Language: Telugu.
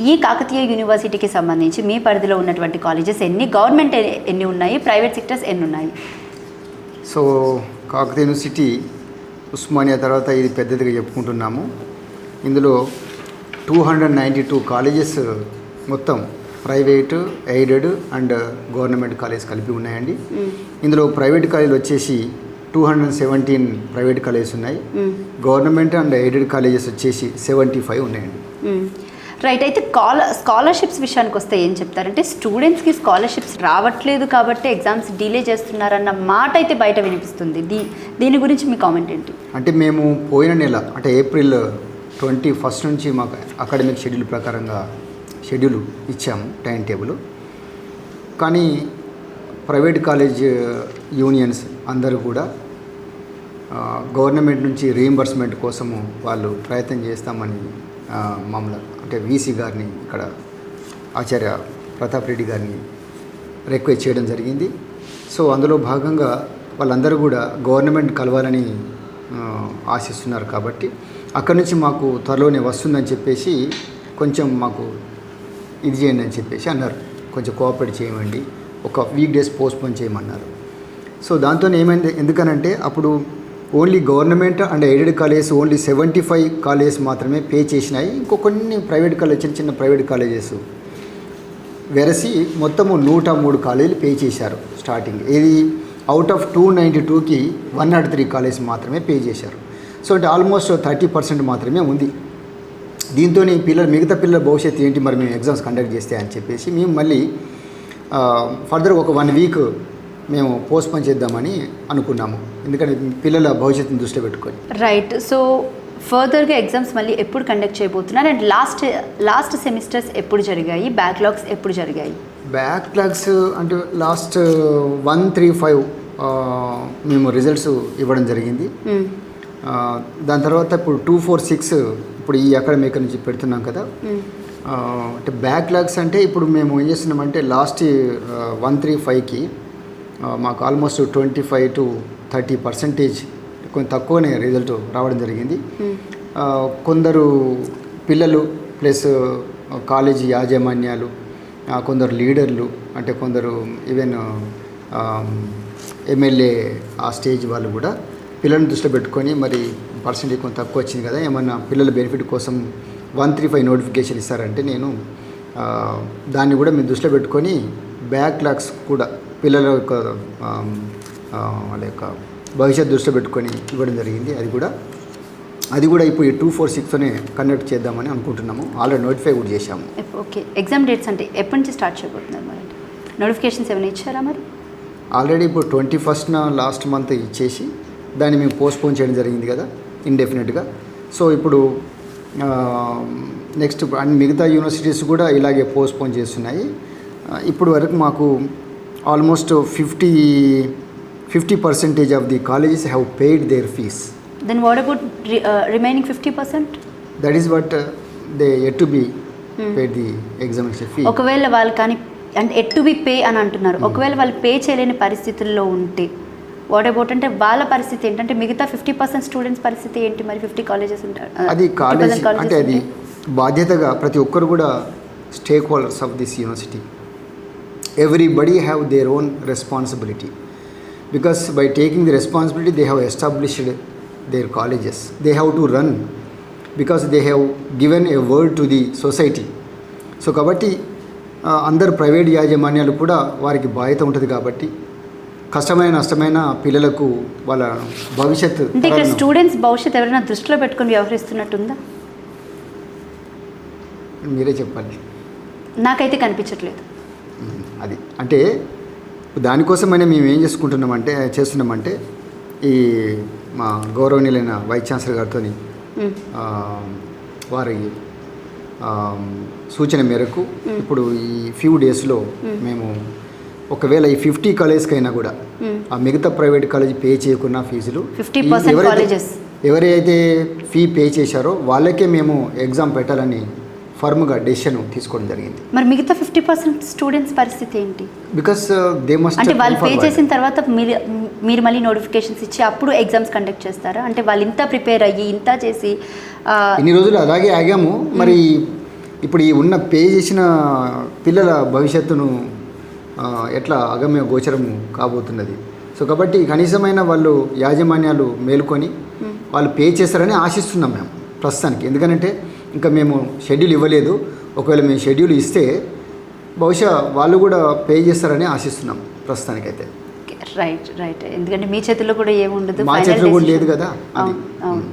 ఈ కాకతీయ యూనివర్సిటీకి సంబంధించి మీ పరిధిలో ఉన్నటువంటి కాలేజెస్ ఎన్ని, గవర్నమెంట్ ఎన్ని ఉన్నాయి, ప్రైవేట్ సెక్టర్స్ ఎన్ని ఉన్నాయి? సో కాకతీయ యూనివర్సిటీ ఉస్మానియా తర్వాత ఇది పెద్దదిగా చెప్పుకుంటున్నాము. ఇందులో 292 కాలేజెస్ మొత్తం private, aided and government college కలిపి ఉన్నాయండి. ఇందులో ప్రైవేట్ కాలేజీలు వచ్చేసి 217 ప్రైవేట్ కాలేజెస్ ఉన్నాయి. గవర్నమెంట్ అండ్ ఎయిడెడ్ కాలేజెస్ వచ్చేసి 75 ఉన్నాయండి. రైట్. అయితే స్కాలర్షిప్స్ విషయానికి వస్తే ఏం చెప్తారంటే, స్టూడెంట్స్కి స్కాలర్షిప్స్ రావట్లేదు కాబట్టి ఎగ్జామ్స్ డిలే చేస్తున్నారన్న మాట అయితే బయట వినిపిస్తుంది. దీని గురించి మీ కామెంట్ ఏంటి? అంటే మేము పోయిన నెల అంటే ఏప్రిల్ 21 నుంచి మాకు అకాడమిక్ షెడ్యూల్ ప్రకారంగా షెడ్యూల్ ఇచ్చాము, టైం టేబుల్. కానీ ప్రైవేట్ కాలేజ్ యూనియన్స్ అందరూ కూడా గవర్నమెంట్ నుంచి రీయింబర్స్మెంట్ కోసము వాళ్ళు ప్రయత్నం చేస్తామని మమ్మల్ని అంటే వీసీ గారిని, ఇక్కడ ఆచార్య ప్రతాప్ రెడ్డి గారిని రిక్వెస్ట్ చేయడం జరిగింది. సో అందులో భాగంగా వాళ్ళందరూ కూడా గవర్నమెంట్ కలవాలని ఆశిస్తున్నారు. కాబట్టి అక్కడి నుంచి మాకు త్వరలోనే వస్తుందని చెప్పేసి కొంచెం మాకు ఇది చేయండి అని చెప్పేసి అన్నారు. కొంచెం కోఆపరేట్ చేయమండి, ఒక వీక్ డేస్ పోస్ట్పోన్ చేయమన్నారు. సో దాంతో ఏమైంది, ఎందుకనంటే అప్పుడు only government and aided colleges only 75 colleges మాత్రమే పే చేసినాయి. కొన్ని ప్రైవేట్ కాలేజ్, చిన్న చిన్న ప్రైవేట్ కాలేజెస్ వెరసి మొత్తము 103 కాలేజీలు పే చేశారు స్టార్టింగ్. ఇది అవుట్ ఆఫ్ 292కి 103 కాలేజెస్ మాత్రమే పే చేశారు. సో అంటే ఆల్మోస్ట్ 30% మాత్రమే ఉంది. దీంతో మిగతా పిల్లల భవిష్యత్తు ఏంటి, మరి మేము ఎగ్జామ్స్ కండక్ట్ చేస్తే అని చెప్పేసి మేము మళ్ళీ ఫర్దర్ ఒక 1 వీక్ మేము పోస్ట్పోన్ చేద్దామని అనుకున్నాము. ఎందుకంటే పిల్లల భవిష్యత్తుని దృష్టిలో పెట్టుకొని. రైట్. సో ఫర్దర్గా ఎగ్జామ్స్ మళ్ళీ ఎప్పుడు కండక్ట్ చేయబోతున్నారు? అండ్ లాస్ట్ సెమిస్టర్స్ ఎప్పుడు జరిగాయి? బ్యాక్లాగ్స్ ఎప్పుడు జరిగాయి? బ్యాక్లాగ్స్ అంటే లాస్ట్ 135 మేము రిజల్ట్స్ ఇవ్వడం జరిగింది. దాని తర్వాత ఇప్పుడు 246 ఇప్పుడు ఈ అకాడమిక్ నుంచి పెడుతున్నాం కదా. అంటే బ్యాక్లాగ్స్ అంటే ఇప్పుడు మేము ఏం చేస్తున్నామంటే లాస్ట్ 135కి మాకు ఆల్మోస్ట్ 25 to 30% కొంచెం తక్కువనే రిజల్ట్ రావడం జరిగింది. కొందరు పిల్లలు ప్లస్ కాలేజీ యాజమాన్యాలు, కొందరు లీడర్లు, అంటే కొందరు ఈవెన్ ఎమ్మెల్యే ఆ స్టేజ్ వాళ్ళు కూడా పిల్లల్ని దృష్టిలో పెట్టుకొని మరి పర్సెంటేజ్ కొంచెం తక్కువ వచ్చింది కదా, ఏమన్నా పిల్లల బెనిఫిట్ కోసం 135 నోటిఫికేషన్ ఇస్తారంటే నేను దాన్ని కూడా మేము దృష్టిలో పెట్టుకొని బ్యాక్లాగ్స్ కూడా పిల్లల యొక్క వాళ్ళ యొక్క భవిష్యత్తు దృష్టిలో పెట్టుకొని ఇవ్వడం జరిగింది. అది కూడా ఇప్పుడు 246తోనే కండక్ట్ చేద్దామని అనుకుంటున్నాము. ఆల్రెడీ నోటిఫై కూడా చేశాము. ఓకే. ఎగ్జామ్ డేట్స్ అంటే ఎప్పటి నుంచి స్టార్ట్ చేయబోతున్నారు? మరి నోటిఫికేషన్స్ ఏమైనా ఇచ్చారా? మరి ఆల్రెడీ ఇప్పుడు 21న లాస్ట్ మంత్ ఇచ్చేసి దాన్ని మేము పోస్ట్పోన్ చేయడం జరిగింది కదా ఇండెఫినెట్గా. సో ఇప్పుడు నెక్స్ట్ అన్ని మిగతా యూనివర్సిటీస్ కూడా ఇలాగే పోస్ట్పోన్ చేస్తున్నాయి. ఇప్పుడు వరకు మాకు almost 50% of the colleges have paid their fees. Then what about remaining 50%? That is what they at to be paid the examination fee. ఒకవేళ వాళ్ళు కానీ అంటే ఎట్ టు బి పే అని అంటున్నారు. ఒకవేళ వాళ్ళు పే చేయలేని పరిస్థితుల్లో ఉంటే వాట్ అబౌట్ అంటే వాళ్ళ పరిస్థితి ఏంటంటే మిగతా 50% స్టూడెంట్స్ పరిస్థితి ఏంటి? మరి 50 కాలేజెస్ ఉంటారు. అది కాలేజ్ అంటే అది బాధ్యతగా ప్రతి ఒక్కరు కూడా stake holders of this university. Everybody have their own responsibility, because by taking the responsibility they have established their colleges. They have to run because they have given a word to the society. So కాబట్టి అందరు ప్రైవేట్ యాజమాన్యాలు కూడా వారికి బాధ్యత ఉంటుంది. కాబట్టి కష్టమైన నష్టమైన పిల్లలకు వాళ్ళ భవిష్యత్తు అంటే ఇక్కడ స్టూడెంట్స్ భవిష్యత్తు ఎవరైనా దృష్టిలో పెట్టుకొని వ్యవహరిస్తున్నట్టుందా? మీరే చెప్పాలి. నాకైతే కనిపించట్లేదు. అది అంటే దానికోసమైనా మేము ఏం చేస్తున్నామంటే ఈ మా గౌరవనీయులైన వైస్ ఛాన్సలర్ గారితో వారి సూచన మేరకు ఇప్పుడు ఈ ఫ్యూ డేస్లో మేము ఒకవేళ ఈ 50 కాలేజ్కైనా కూడా ఆ మిగతా ప్రైవేట్ కాలేజ్ పే చేయకున్న ఫీజులు 50% ఎవరైతే ఫీ పే చేశారో వాళ్ళకే మేము ఎగ్జామ్ పెట్టాలని ఫర్మ్గా డెసిషన్ తీసుకోవడం జరిగింది. మరి మిగతా 50% స్టూడెంట్స్ పరిస్థితి ఏంటి? బికాస్ దే మస్ట్ అంటే వాళ్ళు పే చేసిన తర్వాత మీరు మళ్ళీ నోటిఫికేషన్స్ ఇచ్చి అప్పుడు ఎగ్జామ్స్ కండక్ట్ చేస్తారా? అంటే వాళ్ళు ఇంత ప్రిపేర్ అయ్యి ఇంత చేసి ఇన్ని రోజులు అలాగే ఆగాము. మరి ఇప్పుడు ఈ ఉన్న పే చేసిన పిల్లల భవిష్యత్తును ఎట్లా అగమ్య గోచరం కాబోతున్నది. సో కాబట్టి కనీసమైన వాళ్ళు యాజమాన్యాలు మేలుకొని వాళ్ళు పే చేస్తారని ఆశిస్తున్నాం మేము ప్రస్తుతానికి. ఎందుకంటే ఇంకా మేము షెడ్యూల్ ఇవ్వలేదు. ఒకవేళ మేము షెడ్యూల్ ఇస్తే బహుశా వాళ్ళు కూడా పే చేస్తారని ఆశిస్తున్నాం ప్రస్తుతానికైతే. Right right. ఎందుకంటే మీ చేతిలో కూడా ఏముండదు, మా చేతిలో కూడా లేదు కదా అది. అవును.